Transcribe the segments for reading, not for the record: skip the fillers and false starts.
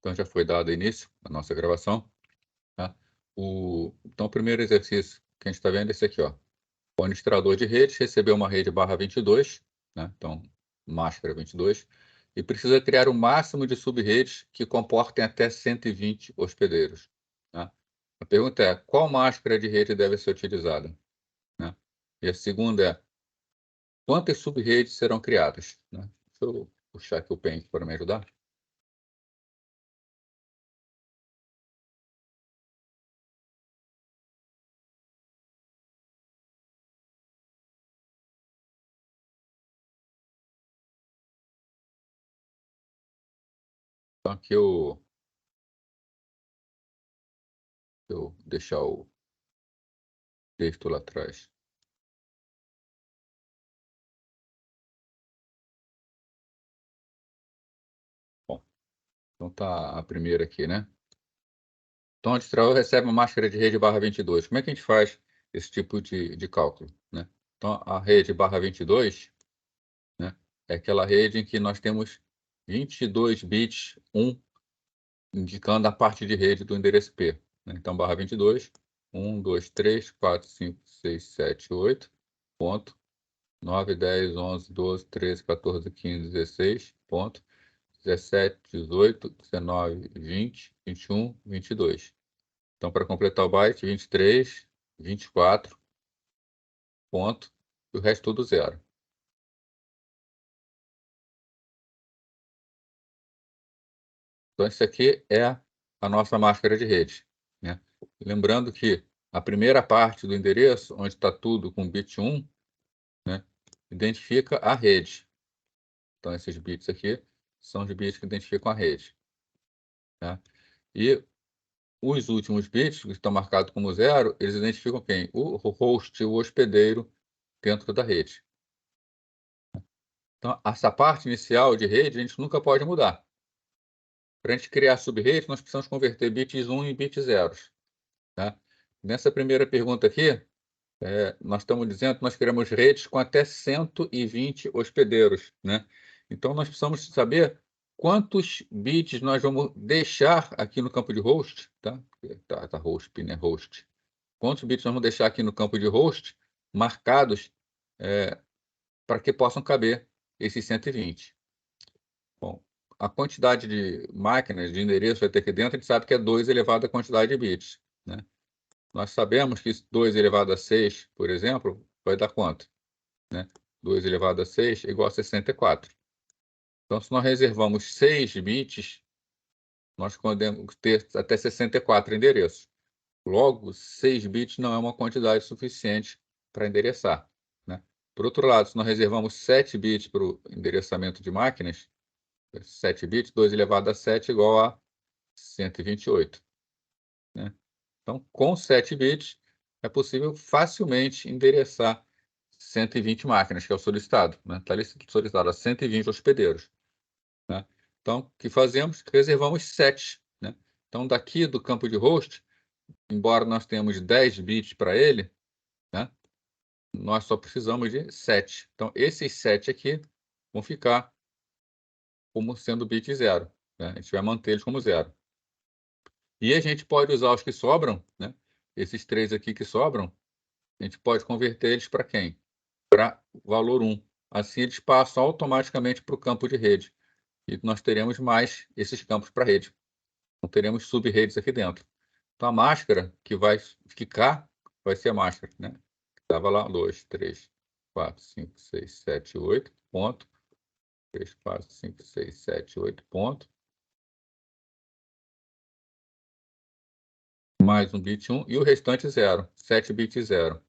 Então, já foi dado início à nossa gravação. Tá? Então, o primeiro exercício que a gente está vendo é esse aqui. Ó. O administrador de redes recebeu uma rede /22, né? Então, máscara 22, e precisa criar o máximo de sub-redes que comportem até 120 hospedeiros. Tá? A pergunta é, qual máscara de rede deve ser utilizada? Né? E a segunda é, quantas sub-redes serão criadas? Né? Deixa eu puxar aqui o Paint para me ajudar. Então, aqui eu deixar o texto lá atrás. Bom, então tá a primeira aqui, né? Então, o administrador recebe uma máscara de rede /22. Como é que a gente faz esse tipo de cálculo, né? Então, a rede /22, né, é aquela rede em que nós temos 22 bits, 1, indicando a parte de rede do endereço P. Né? Então, /22, 1, 2, 3, 4, 5, 6, 7, 8, ponto, 9, 10, 11, 12, 13, 14, 15, 16, ponto, 17, 18, 19, 20, 21, 22. Então, para completar o byte, 23, 24, ponto, e o resto tudo zero. Então, isso aqui é a nossa máscara de rede. Né? Lembrando que a primeira parte do endereço, onde está tudo com bit 1, né, identifica a rede. Então, esses bits aqui são os bits que identificam a rede. Tá? E os últimos bits, que estão marcados como zero, eles identificam quem? O host, o hospedeiro dentro da rede. Então, essa parte inicial de rede, a gente nunca pode mudar. Para a gente criar sub-rede, nós precisamos converter bits 1 em bits zeros. Tá? Nessa primeira pergunta aqui, nós estamos dizendo que nós queremos redes com até 120 hospedeiros. Né? Então, nós precisamos saber quantos bits nós vamos deixar aqui no campo de host. Tá host, né? Host. Quantos bits nós vamos deixar aqui no campo de host marcados para que possam caber esses 120. Bom, a quantidade de máquinas, de endereços vai ter aqui dentro, a gente sabe que é 2 elevado à quantidade de bits. Né? Nós sabemos que 2 elevado a 6, por exemplo, vai dar quanto? Né? 2 elevado a 6 é igual a 64. Então, se nós reservamos 6 bits, nós podemos ter até 64 endereços. Logo, 6 bits não é uma quantidade suficiente para endereçar. Né? Por outro lado, se nós reservamos 7 bits para o endereçamento de máquinas, 7 bits, 2 elevado a 7 igual a 128. Né? Então, com 7 bits, é possível facilmente endereçar 120 máquinas, que é o solicitado. Está ali solicitado a 120 hospedeiros. Né? Então, o que fazemos? Reservamos 7. Né? Então, daqui do campo de host, embora nós tenhamos 10 bits para ele, né, nós só precisamos de 7. Então, esses 7 aqui vão ficar como sendo bit 0. Né? A gente vai manter eles como 0. E a gente pode usar os que sobram, né? Esses 3 aqui que sobram, a gente pode converter eles para quem? Para valor 1. Assim, eles passam automaticamente para o campo de rede. E nós teremos mais esses campos para rede. Não teremos sub-redes aqui dentro. Então, a máscara que vai ficar vai ser a máscara. Né? Estava lá, 2, 3, 4, 5, 6, 7, 8, ponto. 3, 4, 5, 6, 7, 8, ponto. Mais um bit 1 e o restante 0. 7 bits 0.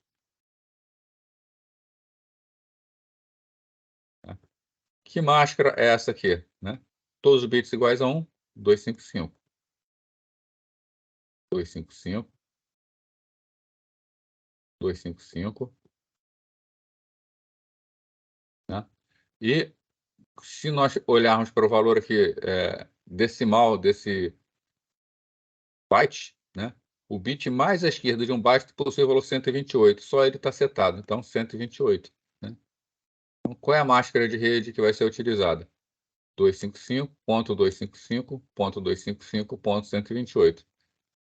Que máscara é essa aqui? Né? Todos os bits iguais a 1, 255. 255. 255. Né? E se nós olharmos para o valor aqui decimal desse byte, né? O bit mais à esquerda de um byte possui o valor 128. Só ele está setado. Então, 128. Né? Então, qual é a máscara de rede que vai ser utilizada? 255.255.255.128.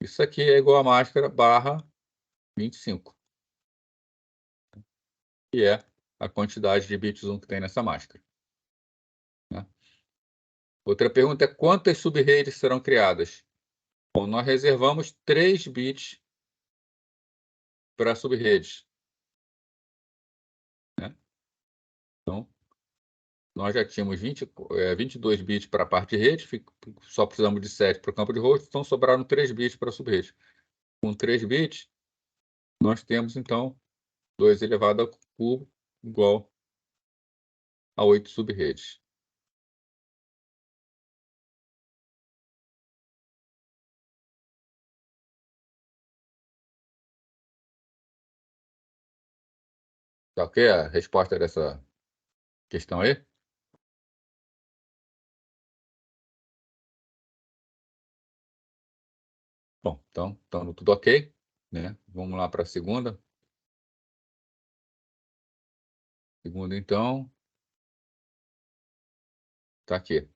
Isso aqui é igual a máscara barra 25, que é a quantidade de bits 1 que tem nessa máscara, né? Outra pergunta é: quantas sub-redes serão criadas? Bom, nós reservamos 3 bits para sub-redes, né? Então, nós já tínhamos 22 bits para a parte de rede, só precisamos de 7 para o campo de host, então sobraram 3 bits para a sub-rede. Com 3 bits, nós temos, então, 2 elevado ao cubo igual a 8 sub-redes. Tá ok a resposta dessa questão aí? Bom, então, estamos tudo ok, né? Vamos lá para a segunda. Segunda, então, está aqui,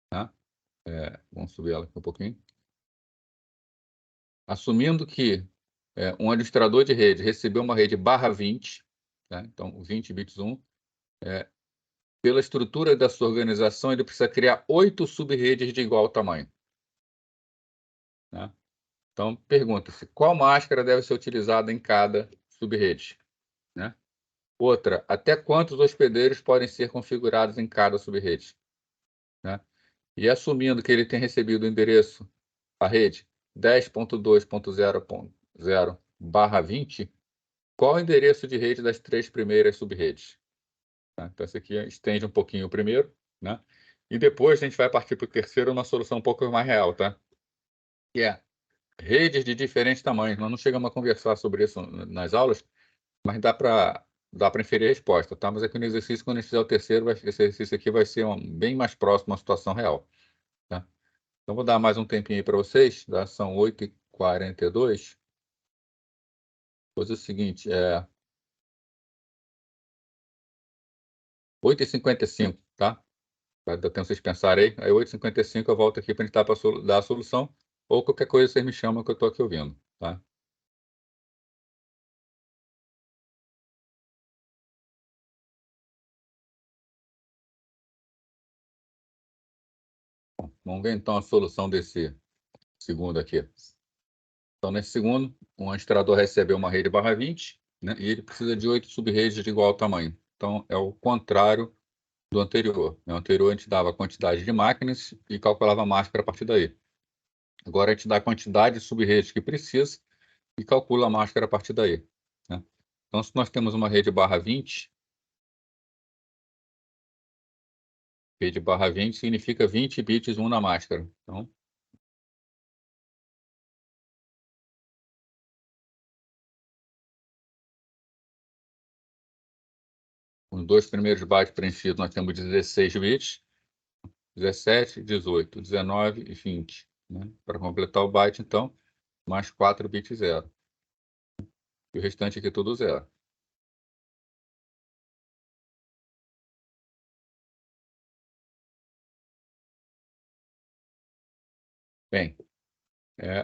tá? Vamos subir ela aqui um pouquinho. Assumindo que um administrador de rede recebeu uma rede barra 20, tá? Então, 20 bits 1, pela estrutura da sua organização, ele precisa criar 8 sub-redes de igual tamanho, né? Então, pergunta-se: qual máscara deve ser utilizada em cada sub-rede, né? Outra: até quantos hospedeiros podem ser configurados em cada sub-rede, né? E assumindo que ele tem recebido o endereço, a rede 10.2.0.0/20, qual o endereço de rede das 3 primeiras sub-redes? Tá? Então, esse aqui estende um pouquinho o primeiro, né? E depois a gente vai partir para o terceiro, uma solução um pouco mais real, tá? Que é redes de diferentes tamanhos. Nós não chegamos a conversar sobre isso nas aulas, mas dá para inferir a resposta, tá? Mas aqui no exercício, quando a gente fizer o terceiro, esse exercício aqui vai ser bem mais próximo à situação real, tá? Então, vou dar mais um tempinho aí para vocês, tá? São 8h42. Vou fazer o seguinte, 8h55, tá? Vai dar tempo vocês pensarem aí. Aí 8h55 eu volto aqui para a gente dar a solução, ou qualquer coisa vocês me chamam que eu estou aqui ouvindo, tá? Bom, vamos ver então a solução desse segundo aqui. Então, nesse segundo, um administrador recebeu uma rede barra 20, né? E ele precisa de 8 sub-redes de igual tamanho. Então, é o contrário do anterior. No anterior, a gente dava a quantidade de máquinas e calculava a máscara a partir daí. Agora, a gente dá a quantidade de sub-redes que precisa e calcula a máscara a partir daí, né? Então, se nós temos uma rede barra 20, rede barra 20 significa 20 bits 1 na máscara. Então, os 2 primeiros bytes preenchidos, nós temos 16 bits, 17, 18, 19 e 20, né? Para completar o byte, então, mais 4 bits 0. E o restante aqui tudo 0. Bem,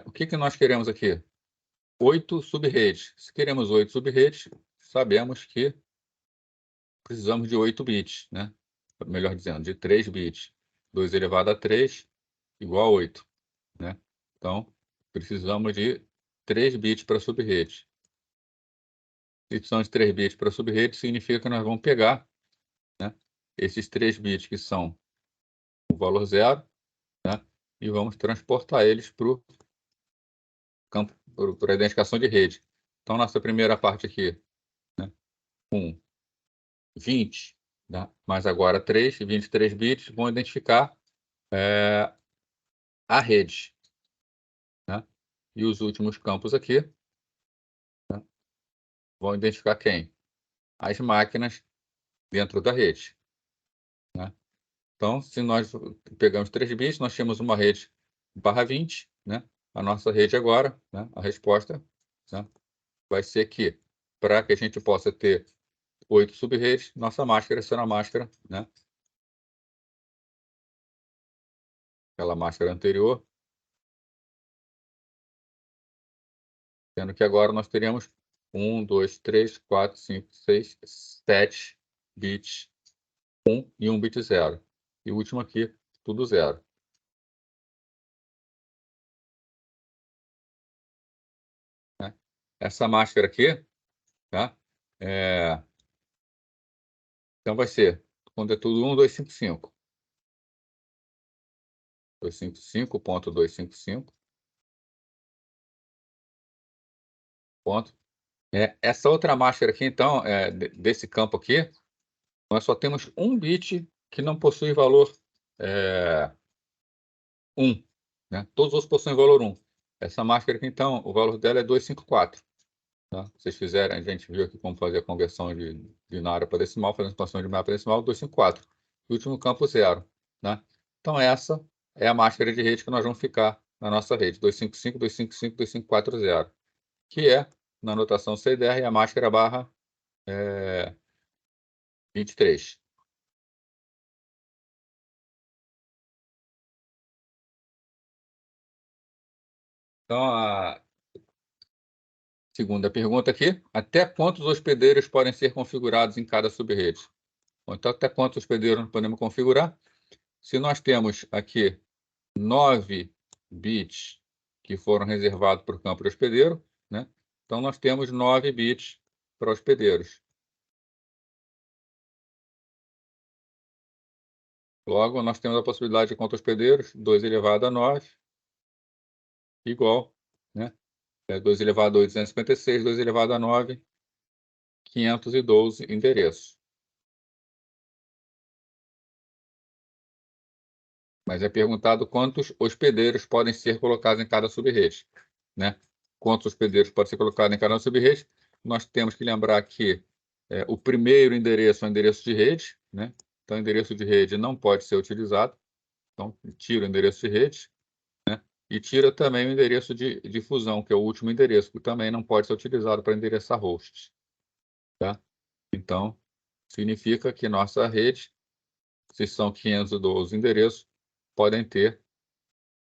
o que nós queremos aqui? 8 sub-redes. Se queremos 8 sub-redes, sabemos que precisamos de 8 bits, né? Melhor dizendo, de 3 bits. 2 elevado a 3 igual a 8, né? Então, precisamos de 3 bits para sub-rede. Se precisamos de 3 bits para sub-rede, significa que nós vamos pegar, né, esses 3 bits que são o valor 0, né, e vamos transportar eles para o campo, para a identificação de rede. Então, nossa primeira parte aqui, né, com 20, né, mas agora 3, 23 bits, vão identificar a rede, né? E os últimos campos aqui, né, vão identificar quem? As máquinas dentro da rede, né? Então, se nós pegamos 3 bits, nós temos uma rede barra 20, né? A nossa rede agora, né, a resposta, né, vai ser que, para que a gente possa ter 8 sub-redes, nossa máscara será a máscara, né, aquela máscara anterior. Sendo que agora nós teremos 1, 2, 3, 4, 5, 6, 7 bits 1 e 1 bit 0. E o último aqui, tudo 0. Né? Essa máscara aqui, tá? Então vai ser, quando é tudo 1, 255. 255.255. Ponto. Essa outra máscara aqui, então, desse campo aqui, nós só temos um bit que não possui valor 1. Né? Todos os possuem valor 1. Essa máscara aqui, então, o valor dela é 254. Tá? Se vocês fizerem, a gente viu aqui como fazer a conversão de binário para decimal, fazendo a expansão de binário para decimal, 254. O último campo, 0. Né? Então, essa é a máscara de rede que nós vamos ficar na nossa rede, 255, 255, 2540, que é, na notação CDR, a máscara barra 23. Então, a segunda pergunta aqui, até quantos hospedeiros podem ser configurados em cada subrede? Então, até quantos hospedeiros podemos configurar? Se nós temos aqui 9 bits que foram reservados para o campo de hospedeiro, né? Então, nós temos 9 bits para hospedeiros. Logo, nós temos a possibilidade de quantos hospedeiros? 2 elevado a 9, igual, né? 2 elevado a 856, 2 elevado a 9, 512 endereços. Mas é perguntado quantos hospedeiros podem ser colocados em cada subrede, né? Quantos hospedeiros podem ser colocados em cada subrede? Nós temos que lembrar que o primeiro endereço é o endereço de rede, né? Então, o endereço de rede não pode ser utilizado. Então, tira o endereço de rede, né? E tira também o endereço de difusão, que é o último endereço, que também não pode ser utilizado para endereçar hosts, tá? Então, significa que nossa rede, se são 512 endereços, podem ter,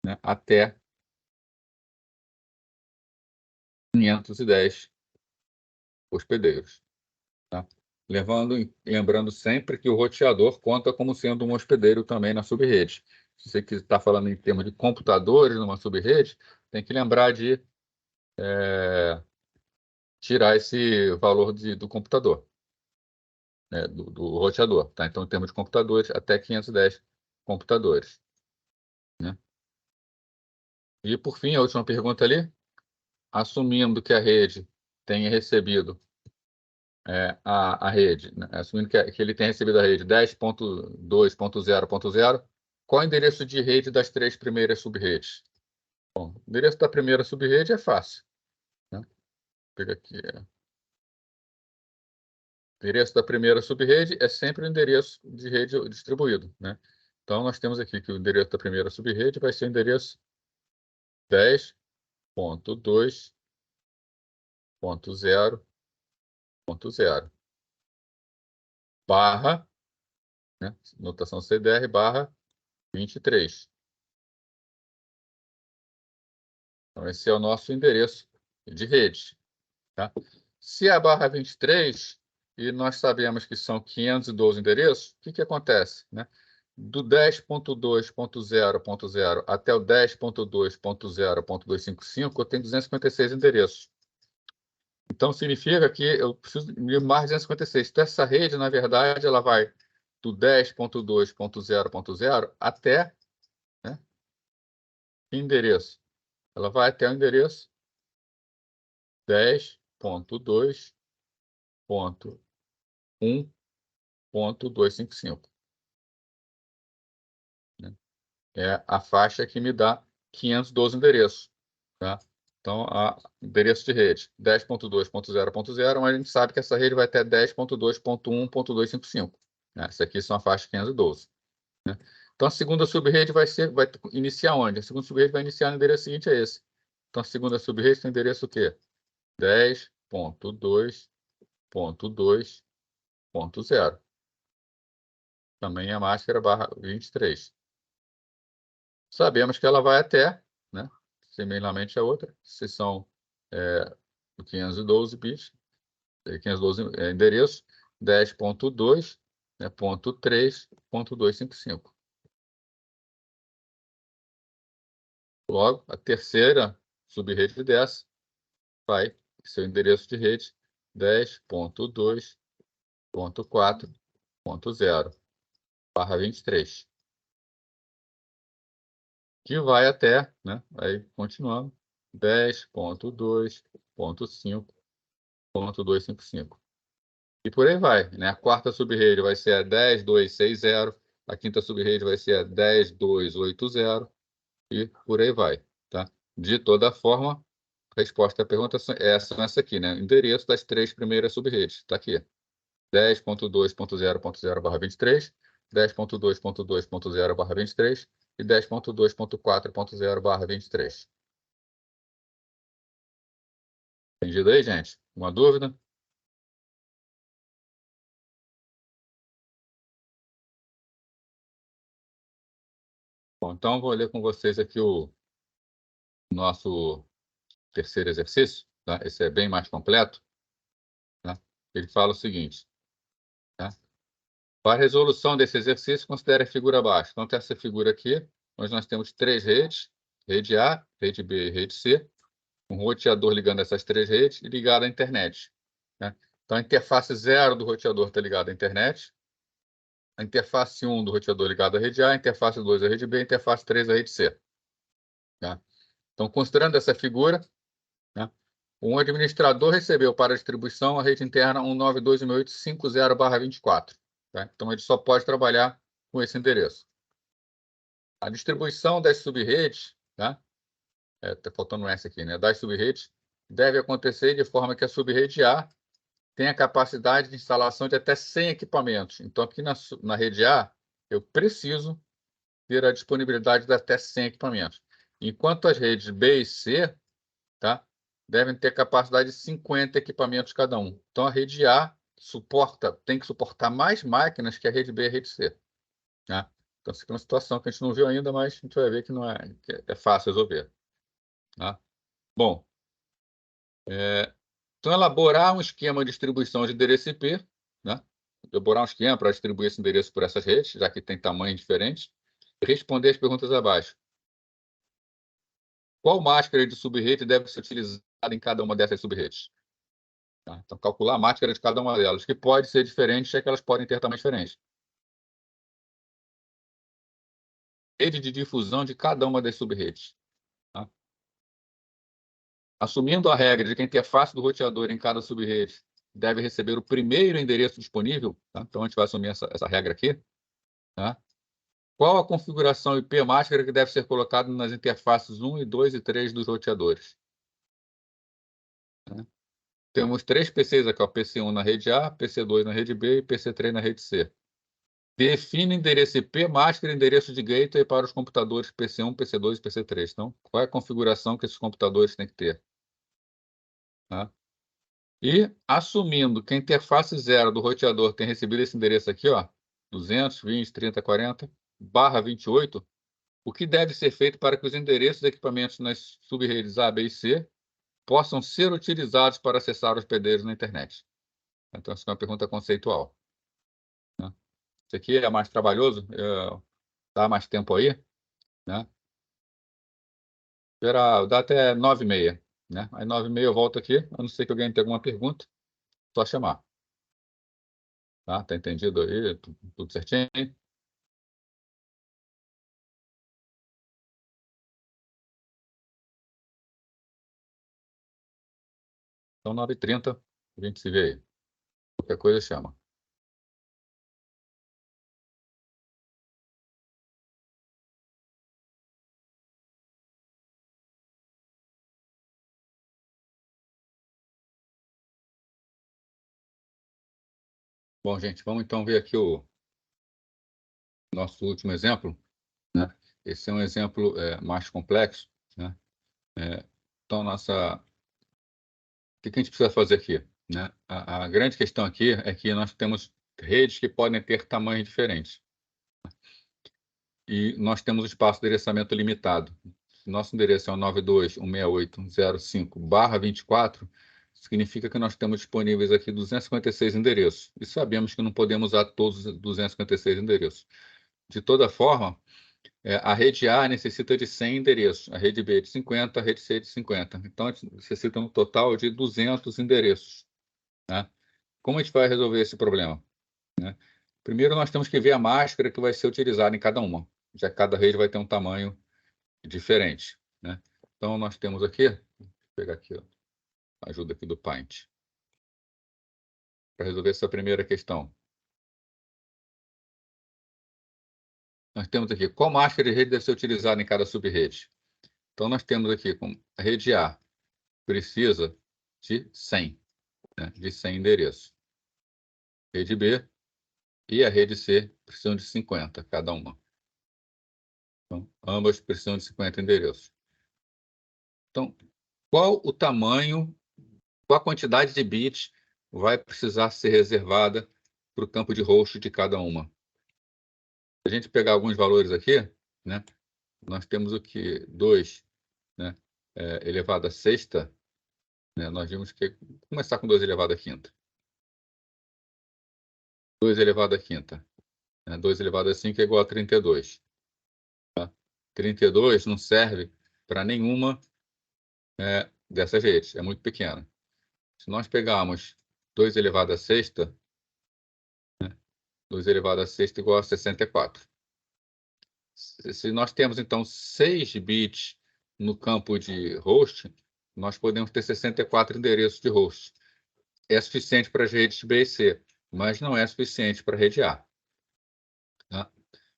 né, até 510 hospedeiros. Tá? Lembrando sempre que o roteador conta como sendo um hospedeiro também na subrede. Se você está falando em termos de computadores numa subrede, tem que lembrar de tirar esse valor do computador, né, do roteador. Tá? Então, em termos de computadores, até 510 computadores. Né? E, por fim, a última pergunta ali. Assumindo que a rede tenha recebido a rede, né? Assumindo que ele tenha recebido a rede 10.2.0.0, qual é o endereço de rede das 3 primeiras subredes? Bom, o endereço da primeira subrede é fácil. Né? Pega aqui. O endereço da primeira subrede é sempre o endereço de rede distribuído. Né? Então, nós temos aqui que o endereço da primeira subrede vai ser o endereço 10.2.0.0 barra, né, notação CDR, barra 23. Então, esse é o nosso endereço de rede. Tá? Se a barra 23, e nós sabemos que são 512 endereços, o que acontece? Né? Do 10.2.0.0 até o 10.2.0.255, eu tenho 256 endereços. Então, significa que eu preciso de mais 256. Então, essa rede, na verdade, ela vai do 10.2.0.0 até, né, que endereço? Ela vai até o endereço 10.2.1.255. Né? É a faixa que me dá 512 endereços. Tá? Então, endereço de rede 10.2.0.0, mas a gente sabe que essa rede vai até 10.2.1.255. Né? Essa aqui são a faixa 512. Né? Então, a segunda subrede vai iniciar onde? A segunda subrede vai iniciar no endereço seguinte a esse. Então, a segunda subrede tem endereço o quê? 10.2.2.0. Também a máscara barra 23. sabemos que ela vai até, né, semelhantemente a outra, se são 512 bits, 512 endereços, 10.2, né, ponto 3, ponto 255. Logo, a terceira subrede dessa vai ser o endereço de rede 10.2.4.0/23, que vai até, né, aí continuando, 10.2.5.255. E por aí vai, né? A quarta subrede vai ser a 10.260, a quinta subrede vai ser a 10.280 e por aí vai, tá? De toda forma, a resposta à pergunta é essa aqui, né? Endereço das três primeiras subredes, está aqui. 10.2.0.0/23, 10.2.2.0/23 e 10.2.4.0/23. Entendido aí, gente? Uma dúvida? Bom, então vou ler com vocês aqui o nosso terceiro exercício, tá? Esse é bem mais completo, tá? Ele fala o seguinte, tá? Para a resolução desse exercício, considere a figura abaixo. Então, tem essa figura aqui, onde nós temos três redes, rede A, rede B e rede C, um roteador ligando essas três redes e ligado à internet, né? Então, a interface 0 do roteador está ligada à internet, a interface 1 do roteador ligada à rede A, a interface 2 à rede B, a interface 3 à rede C. Tá? Então, considerando essa figura, né, um administrador recebeu para a distribuição a rede interna 192.168.50/24. Tá? Então, ele só pode trabalhar com esse endereço. A distribuição das subredes, tá? Tá faltando um S aqui, né? Das subredes, deve acontecer de forma que a subrede A tenha capacidade de instalação de até 100 equipamentos. Então, aqui na rede A, eu preciso ter a disponibilidade de até 100 equipamentos. Enquanto as redes B e C, tá, devem ter capacidade de 50 equipamentos cada um. Então, a rede A tem que suportar mais máquinas que a rede B e a rede C. Né? Então, essa é uma situação que a gente não viu ainda, mas a gente vai ver que não é fácil resolver. Tá? Bom, então, elaborar um esquema de distribuição de endereço IP, né? Elaborar um esquema para distribuir esse endereço por essas redes, já que tem tamanhos diferentes, e responder as perguntas abaixo. Qual máscara de subrede deve ser utilizada em cada uma dessas subredes? Tá? Então, calcular a máscara de cada uma delas, que pode ser diferente, já que elas podem ter tamanhos diferentes. Rede de difusão de cada uma das subredes. Tá? Assumindo a regra de que a interface do roteador em cada subrede deve receber o primeiro endereço disponível, tá? Então a gente vai assumir essa regra aqui. Tá? Qual a configuração IP máscara que deve ser colocada nas interfaces 1, 2 e 3 dos roteadores? Tá? Temos três PCs aqui, ó, PC1 na rede A, PC2 na rede B e PC3 na rede C. Define endereço IP, máscara e endereço de gateway para os computadores PC1, PC2 e PC3. Então, qual é a configuração que esses computadores têm que ter? Tá? E, assumindo que a interface 0 do roteador tem recebido esse endereço aqui, ó, 220.30.40/28, o que deve ser feito para que os endereços de equipamentos nas subredes A, B e C possam ser utilizados para acessar os hospedeiros na internet? Então, essa é uma pergunta conceitual. Né? Isso aqui é mais trabalhoso, dá mais tempo aí, né? Dá até 9h30, né? Aí 9h30 eu volto aqui, a não ser que alguém tenha alguma pergunta, só chamar. Tá? Tá entendido aí? Tudo certinho? Então, 9h30, a gente se vê aí. Qualquer coisa, chama. Bom, gente, vamos então ver aqui o nosso último exemplo, né? Esse é um exemplo mais complexo, né? Então, o que a gente precisa fazer aqui, né? A grande questão aqui é que nós temos redes que podem ter tamanhos diferentes. e nós temos um espaço de endereçamento limitado. Nosso endereço é o 92.168.1/24, significa que nós temos disponíveis aqui 256 endereços, e sabemos que não podemos usar todos os 256 endereços. De toda forma, a rede A necessita de 100 endereços, a rede B de 50, a rede C de 50. Então, a gente necessita um total de 200 endereços. Né? Como a gente vai resolver esse problema? Né? Primeiro, nós temos que ver a máscara que vai ser utilizada em cada uma, já que cada rede vai ter um tamanho diferente. Né? Então, nós temos aqui, vou pegar aqui a ajuda aqui do Paint, para resolver essa primeira questão. Nós temos aqui, qual máscara de rede deve ser utilizada em cada subrede? Então, nós temos aqui, com a rede A precisa de 100, né, de 100 endereços. Rede B e a rede C precisam de 50, cada uma. Então, ambas precisam de 50 endereços. Então, qual o tamanho, qual a quantidade de bits vai precisar ser reservada para o campo de host de cada uma? Se a gente pegar alguns valores aqui, né, nós temos o que? 2, né, elevado à sexta, né, nós vimos que começar com 2 elevado à quinta. 2 elevado à quinta. 2 elevado a 5 é igual a 32. Tá? 32 não serve para nenhuma dessas redes, é muito pequena. Se nós pegarmos 2 elevado a sexta, 2 elevado a sexta igual a 64. Se nós temos, então, 6 bits no campo de host, nós podemos ter 64 endereços de host. É suficiente para as redes B e C, mas não é suficiente para a rede A. Tá?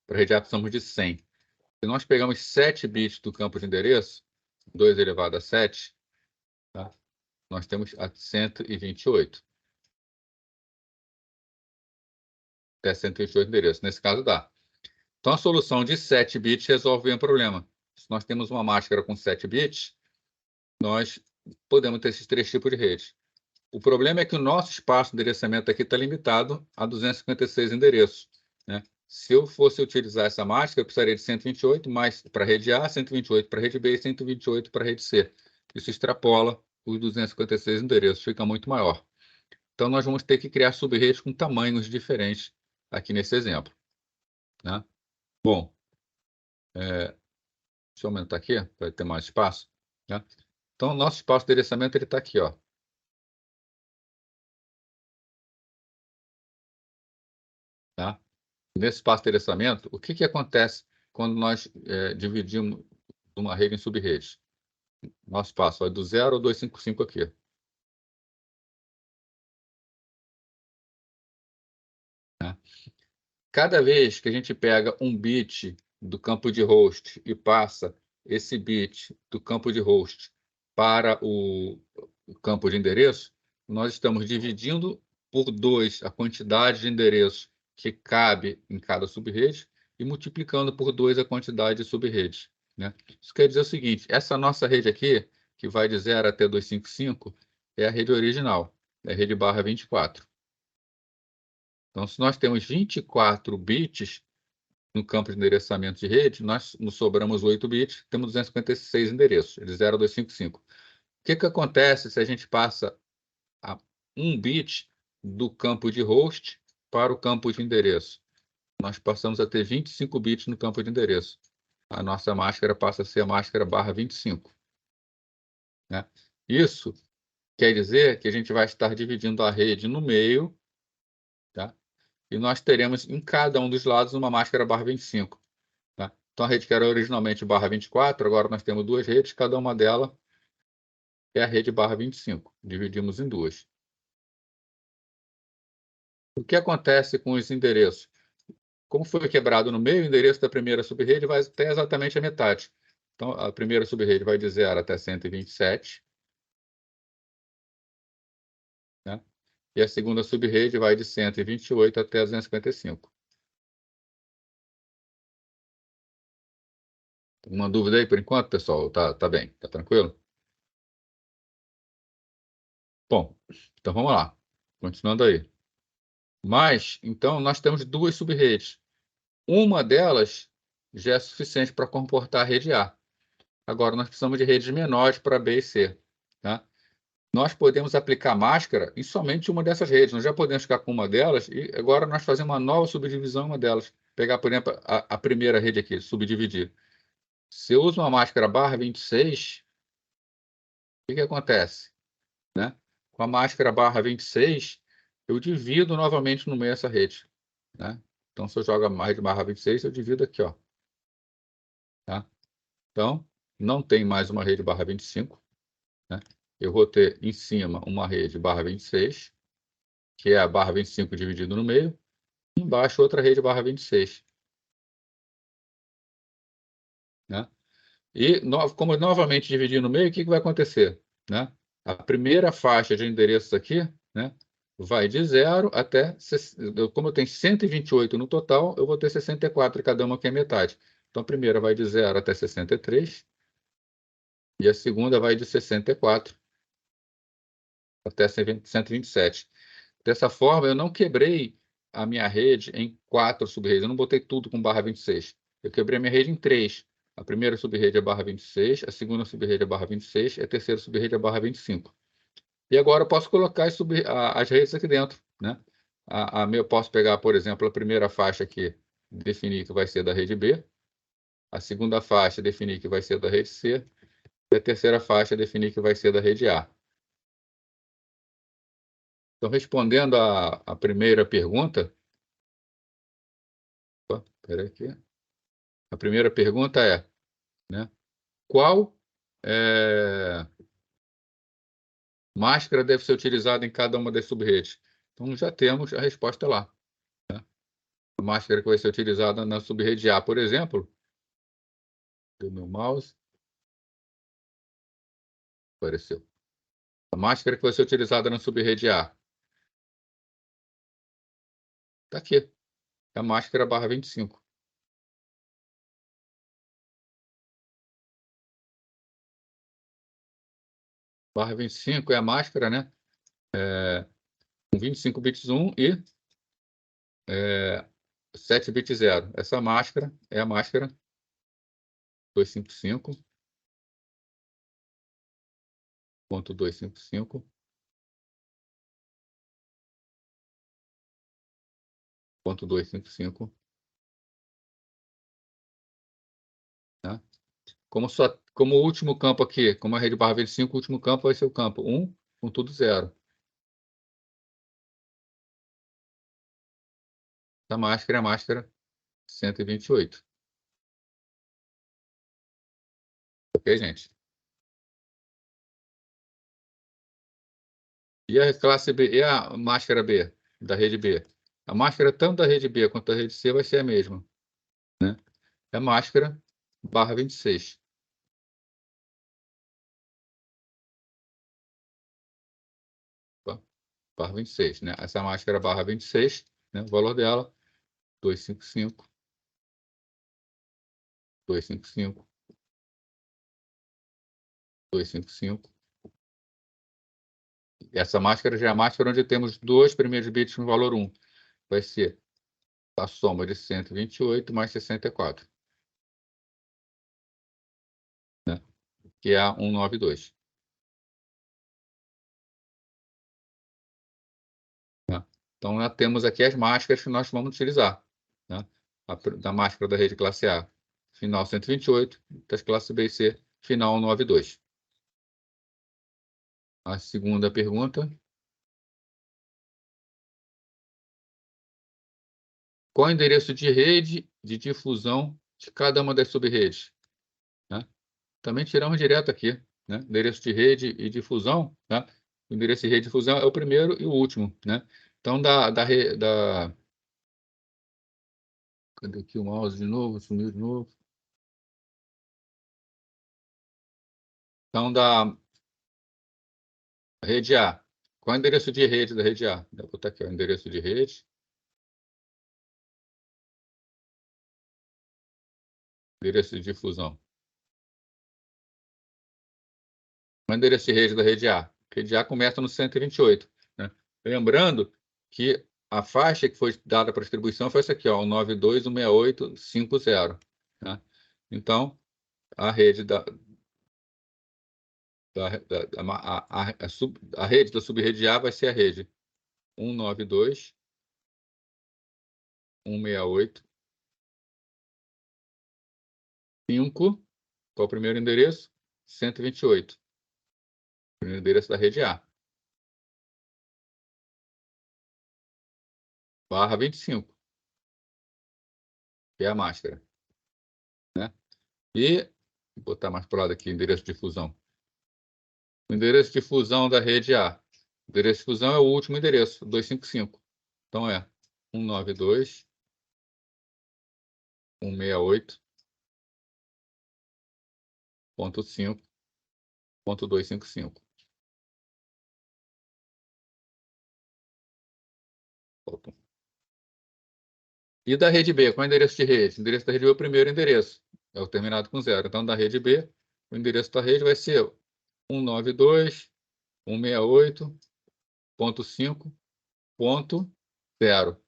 Para a rede A precisamos de 100. Se nós pegamos 7 bits do campo de endereço, 2 elevado a 7, tá? Nós temos a 128. Até 128 endereços. Nesse caso, dá. Então, a solução de 7 bits resolve o problema. Se nós temos uma máscara com 7 bits, nós podemos ter esses 3 tipos de redes. O problema é que o nosso espaço de endereçamento aqui está limitado a 256 endereços. Né? Se eu fosse utilizar essa máscara, eu precisaria de 128, mais para a rede A, 128 para a rede B e 128 para a rede C. Isso extrapola os 256 endereços, fica muito maior. Então, nós vamos ter que criar sub-redes com tamanhos diferentes aqui nesse exemplo. Né? Bom, deixa eu aumentar aqui para ter mais espaço. Né? Então, o nosso espaço de endereçamento está aqui. Ó. Tá? Nesse espaço de endereçamento, o que acontece quando nós dividimos uma rede em sub-redes? Nosso espaço vai do 0 ao 255 aqui. Né? Cada vez que a gente pega um bit do campo de host e passa esse bit do campo de host para o campo de endereço, nós estamos dividindo por 2 a quantidade de endereços que cabe em cada subrede e multiplicando por 2 a quantidade de subredes. Né? Isso quer dizer o seguinte, essa nossa rede aqui, que vai de 0 até 255, é a rede original, é a rede barra 24. Então, se nós temos 24 bits no campo de endereçamento de rede, nós nos sobramos 8 bits, temos 256 endereços, de 0 a 255. O que acontece se a gente passa a 1 bit do campo de host para o campo de endereço? Nós passamos a ter 25 bits no campo de endereço. A nossa máscara passa a ser a máscara barra 25. Né? Isso quer dizer que a gente vai estar dividindo a rede no meio, tá? E nós teremos em cada um dos lados uma máscara barra 25. Tá? Então, a rede que era originalmente barra 24, agora nós temos 2 redes, cada uma delas é a rede barra 25. Dividimos em 2. O que acontece com os endereços? Como foi quebrado no meio, o endereço da primeira subrede vai até exatamente a metade. Então, a primeira subrede vai de 0 até 127. Né? E a segunda subrede vai de 128 até 255. Uma dúvida aí por enquanto, pessoal? Tá bem? Tá tranquilo? Bom, então vamos lá. Continuando aí. Mas, então, nós temos 2 subredes. Uma delas já é suficiente para comportar a rede A. Agora, nós precisamos de redes menores para B e C. Tá? Nós podemos aplicar máscara em somente uma dessas redes. Nós já podemos ficar com uma delas e agora nós fazemos uma nova subdivisão em uma delas. Pegar, por exemplo, a primeira rede aqui, subdividir. Se eu uso uma máscara barra 26, o que acontece? Né? Com a máscara barra 26, eu divido novamente no meio essa rede. Né? Então, se eu jogo a rede barra 26, eu divido aqui. Ó. Tá? Então, não tem mais uma rede barra 25. Né? Eu vou ter em cima uma rede barra 26, que é a barra 25 dividido no meio, e embaixo outra rede barra 26. Né? E, como novamente dividir no meio, o que vai acontecer? Né? A primeira faixa de endereços aqui, né, vai de 0 até... Como eu tenho 128 no total, eu vou ter 64 cada uma, que é metade. Então, a primeira vai de 0 até 63, e a segunda vai de 64 até 127. Dessa forma, eu não quebrei a minha rede em 4 sub-redes. Eu não botei tudo com barra 26. Eu quebrei a minha rede em 3. A primeira sub-rede é barra 26, a segunda sub-rede é barra 26 e a terceira sub-rede é barra 25. E agora eu posso colocar as redes aqui dentro. Né? Eu posso pegar, por exemplo, a primeira faixa aqui, definir que vai ser da rede B. A segunda faixa, definir que vai ser da rede C. E a terceira faixa, definir que vai ser da rede A. Então, respondendo a primeira pergunta... Espera aqui. A primeira pergunta é, né, qual máscara deve ser utilizada em cada uma das sub-redes? Então, já temos a resposta lá. Né? A máscara que vai ser utilizada na sub-rede A, por exemplo, do meu mouse, apareceu. A máscara que vai ser utilizada na sub-rede A. Está aqui. É a máscara barra 25. Barra 25 é a máscara, né? Com 25 bits 1 e 7 bits 0. Essa máscara é a máscara 255.255.255. Né? Como o último campo aqui, como a rede barra 25, o último campo vai ser o campo 1 com tudo 0. A máscara é a máscara 128. Ok, gente? E a classe B, e a máscara B, da rede B? A máscara tanto da rede B quanto da rede C vai ser a mesma. Né? É a máscara barra 26. Barra 26, né? Essa máscara barra 26, né? O valor dela, 255, 255, 255. Essa máscara já é a máscara onde temos dois primeiros bits no valor 1. Vai ser a soma de 128 mais 64. Né? Que é a 192. Né? Então, já temos aqui as máscaras que nós vamos utilizar. Né? Da máscara da rede classe A, final 128, das classes B e C, final 192. A segunda pergunta. Qual o endereço de rede de difusão de cada uma das sub-redes? Né? Também tiramos direto aqui. Né? Endereço de rede e difusão. Né? O endereço de rede e difusão é o primeiro e o último. Né? Então, cadê aqui o mouse de novo? Sumiu de novo. Então, da rede A. Qual é o endereço de rede da rede A? Vou botar aqui o endereço de rede. Endereço de difusão. O endereço de rede da rede A. Rede A começa no 128. Né? Lembrando que a faixa que foi dada para distribuição foi essa aqui, ó, 92.168.50. Tá? Então, a rede a rede da subrede A vai ser a rede 192.168.5. Qual o primeiro endereço? 128. Primeiro endereço da rede A. Barra 25, que é a máscara. Né? E, vou botar mais para o lado aqui, endereço de fusão. O endereço de fusão da rede A. O endereço de fusão é o último endereço, 255. Então é 192.168.5.255. E da rede B, qual é o endereço de rede? O endereço da rede B é o primeiro endereço, é o terminado com 0. Então, da rede B, o endereço da rede vai ser 192.168.5.0,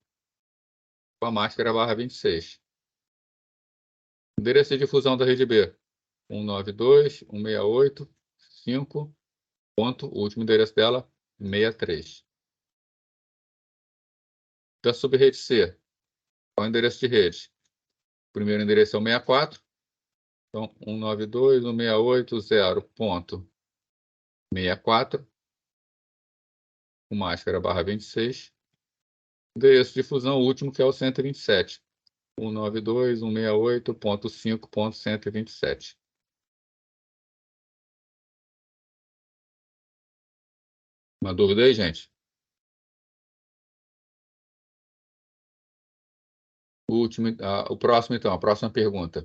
com a máscara barra 26. Endereço de difusão da rede B, 192.168.5. O último endereço dela, 63. Da subrede C, qual é o endereço de rede? O primeiro endereço é o 64. Então, 192.168.64, com máscara barra 26. Endereço de fusão último, que é o 127. 192.168.5.127. Uma dúvida aí, gente? O próximo, então, a próxima pergunta.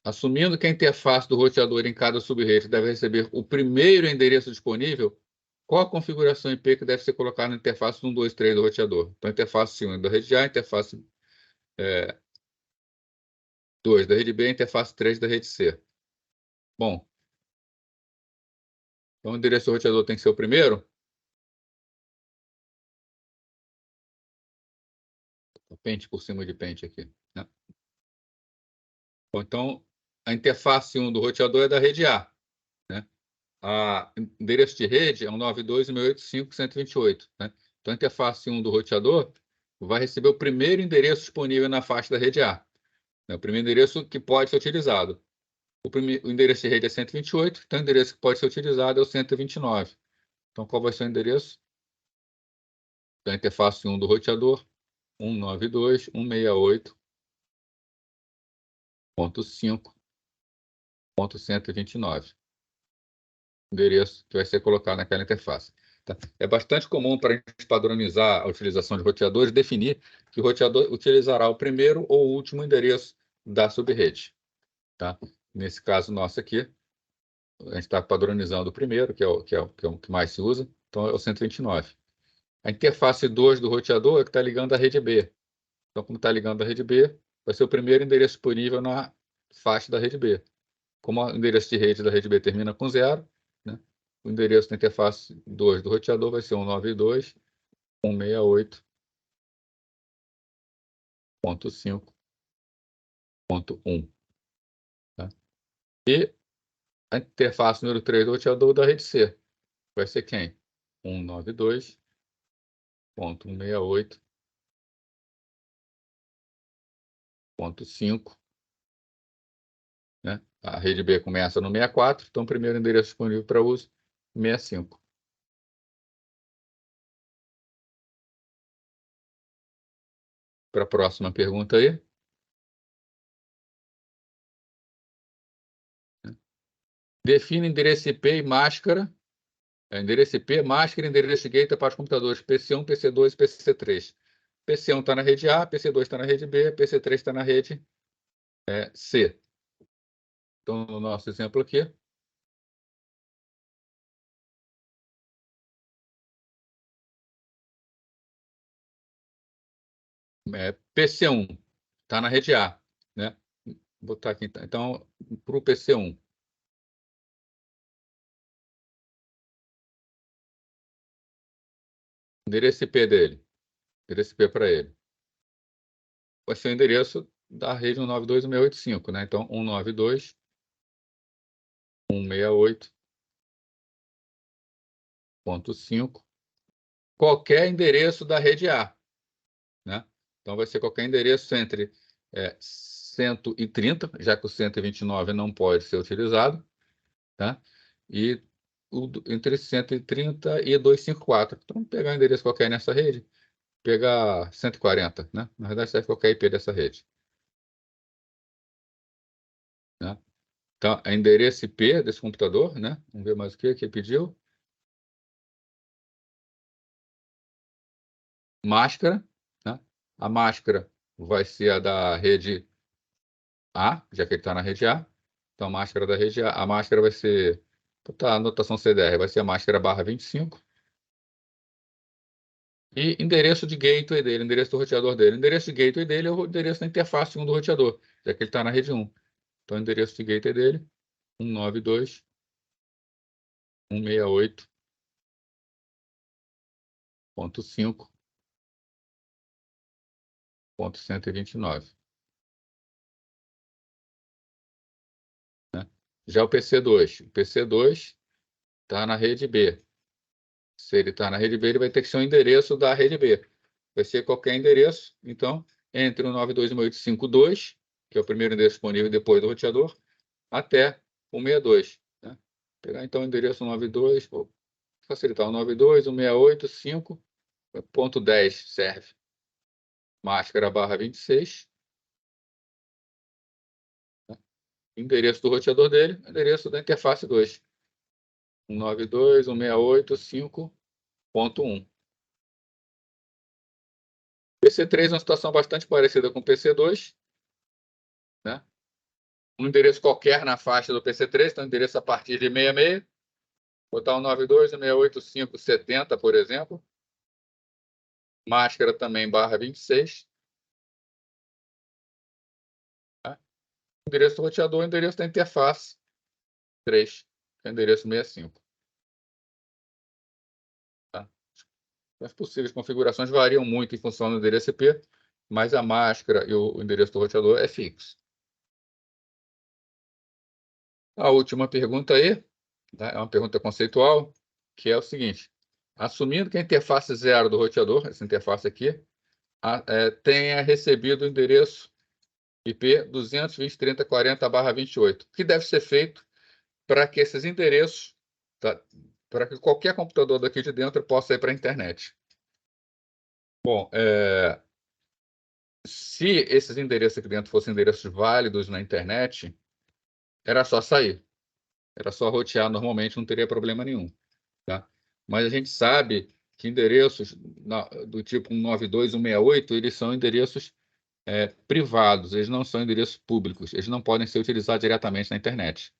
Assumindo que a interface do roteador em cada subrede deve receber o primeiro endereço disponível, qual a configuração IP que deve ser colocada na interface 1, 2, 3 do roteador? Então, a interface 1 é da rede A, a interface 2 da rede B, a interface 3 da rede C. Bom, então o endereço do roteador tem que ser o primeiro. Pente por cima de pente aqui. Né? Bom, então, a interface 1 do roteador é da rede A. Né? O endereço de rede é 192.168.128. Né? Então, a interface 1 do roteador vai receber o primeiro endereço disponível na faixa da rede A. Né? O primeiro endereço que pode ser utilizado. O endereço de rede é 128, então o endereço que pode ser utilizado é o 129. Então, qual vai ser o endereço da interface 1 do roteador? 192.168.5.129. Endereço que vai ser colocado naquela interface. Tá? É bastante comum para a gente padronizar a utilização de roteadores, definir que o roteador utilizará o primeiro ou o último endereço da subrede. Tá? Nesse caso nosso aqui, a gente está padronizando o primeiro, que é o que mais se usa, então é o 129. A interface 2 do roteador é que está ligando a rede B. Então, como está ligando a rede B, vai ser o primeiro endereço disponível na faixa da rede B. Como o endereço de rede da rede B termina com 0, né, o endereço da interface 2 do roteador vai ser 192.168.5.1. Tá? E a interface número 3 do roteador da rede C vai ser quem? 192.168.5. Né? A rede B começa no 64, então o primeiro endereço disponível para uso, 65. Para a próxima pergunta aí. Define endereço IP e máscara. Endereço IP, máscara e endereço de gateway para os computadores PC1, PC2 e PC3. PC1 está na rede A, PC2 está na rede B, PC3 está na rede C. Então, no nosso exemplo aqui, PC1 está na rede A. Né? Vou botar aqui, então, para o PC1. Endereço IP dele. Endereço IP para ele. vai ser o endereço da rede 192.168.5, né? Então, 192.168.5, qualquer endereço da rede A, né? Então, vai ser qualquer endereço entre 130, já que o 129 não pode ser utilizado, tá? E entre 130 e 254. Então, vamos pegar um endereço qualquer nessa rede, pegar 140, né? Na verdade, serve qualquer IP dessa rede, né? Então, é endereço IP desse computador, né? Vamos ver mais o que pediu. Máscara, né? A máscara vai ser a da rede A, já que ele está na rede A. Então, a máscara da rede A, a máscara vai ser, tá, a anotação CDR, vai ser a máscara /25. E endereço de gateway dele, endereço do roteador dele. O endereço de gateway dele é o endereço da interface 1 do roteador, já que ele está na rede 1. Então, o endereço de gateway dele, 192.168.5.129. Né? Já o PC2 está na rede B. Se ele está na rede B, ele vai ter que ser um endereço da rede B. Vai ser qualquer endereço, então, entre o 92.168.5.2, que é o primeiro endereço disponível depois do roteador, até o 62. Né? Vou pegar então o endereço 92, vou facilitar, o 92.168.5.10 serve. Máscara /26. Né? Endereço do roteador dele, endereço da interface 2. 192.168.5.1. PC3 é uma situação bastante parecida com o PC2, né? Um endereço qualquer na faixa do PC3, então endereço a partir de 66, botar um 92.168.5.70, por exemplo. Máscara também /26. Tá? Endereço do roteador, endereço da interface 3, que é o endereço 65. Tá? As possíveis configurações variam muito em função do endereço IP, mas a máscara e o endereço do roteador é fixo. A última pergunta aí, tá? É uma pergunta conceitual, que é o seguinte: assumindo que a interface 0 do roteador, essa interface aqui, tenha recebido o endereço IP 220.30.40/28, o que deve ser feito para que esses endereços, tá, para que qualquer computador daqui de dentro possa ir para a internet? Bom, se esses endereços aqui dentro fossem endereços válidos na internet, era só sair. Era só rotear normalmente, não teria problema nenhum. Tá? Mas a gente sabe que endereços do tipo 192.168, eles são endereços privados, eles não são endereços públicos, eles não podem ser utilizados diretamente na internet.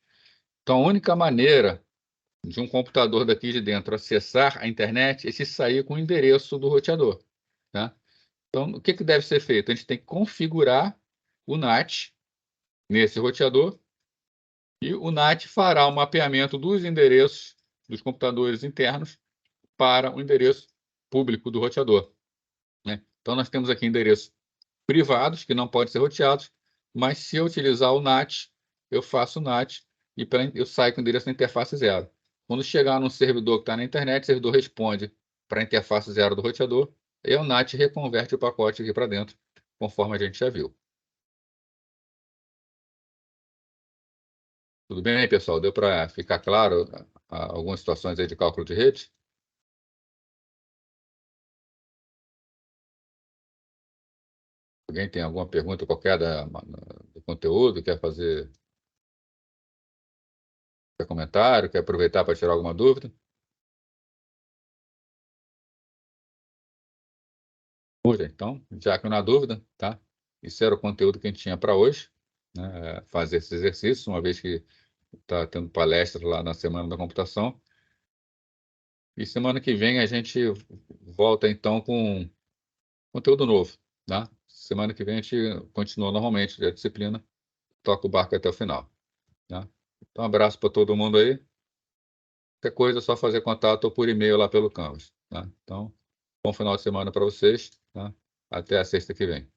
Então, a única maneira de um computador daqui de dentro acessar a internet é se sair com o endereço do roteador. Tá? Então, o que deve ser feito? A gente tem que configurar o NAT nesse roteador e o NAT fará o mapeamento dos endereços dos computadores internos para o endereço público do roteador. Né? Então, nós temos aqui endereços privados que não podem ser roteados, mas se eu utilizar o NAT, eu faço o NAT e eu saio com o endereço da interface 0. Quando chegar num servidor que está na internet, o servidor responde para a interface 0 do roteador e o NAT reconverte o pacote aqui para dentro, conforme a gente já viu. Tudo bem, pessoal? Deu para ficar claro algumas situações aí de cálculo de rede? Alguém tem alguma pergunta qualquer do conteúdo? Quer fazer comentário? Quer aproveitar para tirar alguma dúvida? Então, já que na dúvida, tá? Isso era o conteúdo que a gente tinha para hoje, né? Fazer esse exercício, uma vez que está tendo palestra lá na Semana da Computação. E semana que vem a gente volta, então, com conteúdo novo, tá? Semana que vem a gente continua normalmente a disciplina, toca o barco até o final, tá? Então, um abraço para todo mundo aí. Qualquer coisa é só fazer contato ou por e-mail lá pelo Canvas, tá? Então, bom final de semana para vocês, tá? Até a sexta que vem.